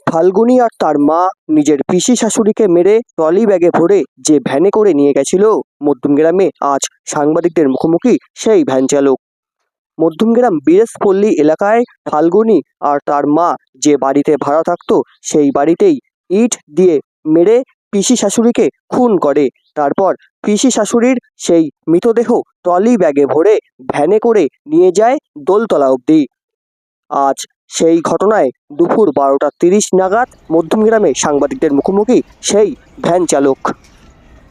ফাল্গুনী আর তার মা নিজের পিসি শাশুড়িকে মেরে ট্রলি ব্যাগে ভরে যে ভ্যানে করে নিয়ে গেছিল মধ্যমগ্রামে, আজ সাংবাদিকদের মুখোমুখি সেই ভ্যান চালক। মধ্যমগ্রাম বীরেশপল্লী এলাকায় ফাল্গুনী আর তার মা যে বাড়িতে ভাড়া থাকতো সেই বাড়িতেই ইট দিয়ে মেরে পিসি শাশুড়িকে খুন করে। তারপর পিসি শাশুড়ির সেই মৃতদেহ ট্রলি ব্যাগে ভরে ভ্যানে করে নিয়ে যায় দোলতলা অবধি। আজ সেই ঘটনায় দুপুর 12:30 নাগাদ মধ্যমগ্রামে সাংবাদিকদের মুখোমুখি সেই ভ্যান চালক।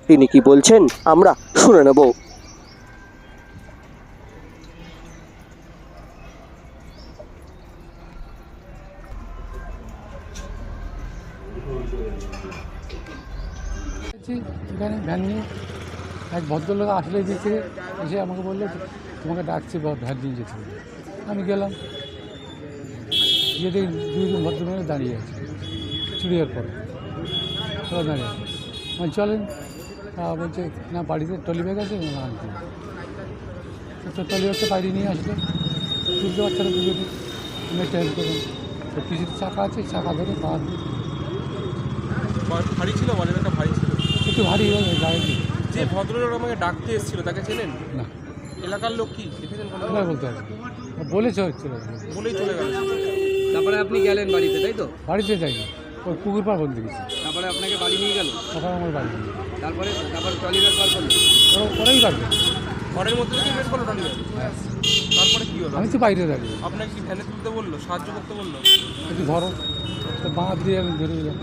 তিনি কি বলছেন আমরা শুনে নেব। এখানে ভ্যান নিয়ে এক ভদ্রলোক আসলে দিয়েছে, এসে আমাকে বললো তোমাকে ডাকছে ভ্যান নিয়ে যেতে হবে। আমি গেলাম, গিয়ে দেখি দুজন ভদ্রলোক দাঁড়িয়ে আছে চুড়িয়ার পরে, ওরা দাঁড়িয়ে আছে। মানে চলেন, বলছে না বাড়িতে ট্রলি ব্যাগ আছে, আনতে তো ট্রলি ব্যাগটা বাইরে নিয়ে আসলে তুলতে পারছে না, দুজনে অনেকটা হেল্প করবেন। তো কিছুর চাকা আছে, চাকা ধরে পা ভারী ছিল, একটা ভারী ছিল, একটু ভারী হয়ে গাড়ি। যে ভদ্রলোক আমাকে ডাকতে এসেছিল তাকে চেনেন? না, এলাকার লোক কি দেখেছেন? না বলতে পারছি, বলেছে বলেই চলে গেল। তারপরে আপনি গেলেন বাড়িতে, তাই তো? বাড়িতে যাইনি, ওই পুকুর পাড় বলতে গেছি। তারপরে আপনাকে বাড়ি নিয়ে গেল? তখন আমার বাড়ি নিয়ে তারপরে ট্রলি ব্যাগ বার করলো? ওরাই বাড়ি। ঘরের মধ্যে থেকে বের করলো ট্রলি ব্যাগ। তারপরে কি হলো? আমি তো বাইরে দাঁড়িয়ে। আপনাকে কি ভ্যানে তুলতে বললো, সাহায্য করতে বললো? একটু ধরো, তো বাঁ দিয়ে আমি ধরে দিলাম।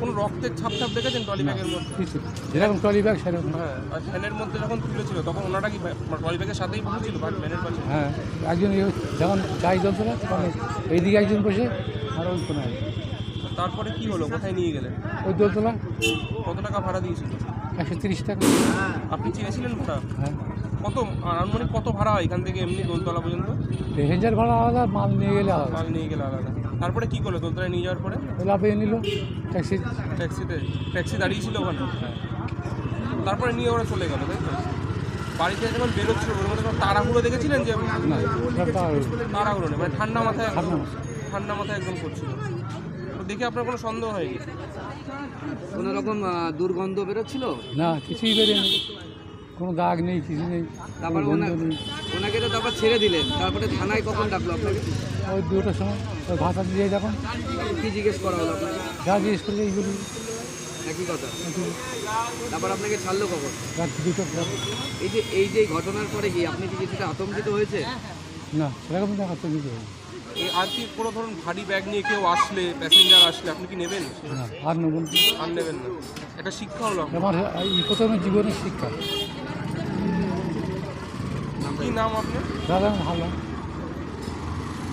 কোনো রক্তের ছাপ দেখেছেন ট্রলি ব্যাগের মধ্যে? কিছু যেরকম ট্রলি ব্যাগ সেরকম। হ্যাঁ, আর ভ্যানের মধ্যে যখন তুলেছিল তখন ওনারা কি ট্রলি ব্যাগের সাথেই বসেছিল ভ্যানের পাশে? হ্যাঁ, একজন যখন চাই চলতো না তখন এইদিকে একজন বসে আর ওই কোনো তারপরে কি হলো, কোথায় নিয়ে গেলেন? ওই দোলতলা। কত টাকা ভাড়া দিয়েছিল? 130 টাকা। আপনি চিনেছিলেন ভাড়া? হ্যাঁ। কত আনুমানিক কত ভাড়া হয় এখান থেকে এমনি দোলতলা পর্যন্ত? প্যাসেঞ্জার ভাড়া আলাদা, মাল নিয়ে গেলে আলাদা। মাল নিয়ে গেলে আলাদা। তারপরে কি করলো দোলতলায় নিয়ে যাওয়ার পরে? লাফিয়ে নিল ট্যাক্সি। ট্যাক্সি দাঁড়িয়েছিল ওখানে? তারপরে নিয়ে ওরা চলে গেল, তাই তো? বাড়িতে যখন বেরোচ্ছিল ওর মধ্যে তাড়াহুড়ো দেখেছিলেন? যে না, তাড়াহুড়ো নেই, মানে ঠান্ডা মাথায় একদম করছিল। তো দেখে আপনার কোনো সন্দেহ হয়নি? কোনো রকম দুর্গন্ধ বেরোচ্ছিল না, কিছুই বেরোয়নি, কোনো দাগ নেই, কিছু নেই। তারপরে ওনাকে তো তারপর ছেড়ে দিলেন, তারপরে থানায় কখন ডাকলো আপনাকে? ওই 2টার সময় ওই ভাষা দিয়ে যখন কি জিজ্ঞেস করা হলো আপনাকে? যা জিজ্ঞেস করলে এইগুলি একই কথা। তারপর আপনাকে ছাড়লো কখন? রাত 2টা। এই যে ঘটনার পরে কি আপনি কি কিছুটা আতঙ্কিত হয়েছে? না, সেরকম দেখা তো কিছু হয় আর কি কোনো ধরুন ভারী ব্যাগ নিয়ে কেউ আসলে, প্যাসেঞ্জার আসলে আপনি কি নেবেন? না, আর নেবেন আর নেবেন না, এটা শিক্ষা হলো আপনার। আমার এই প্রথমে জীবনের শিক্ষা। কি নাম আপনার? দাদা ভালো।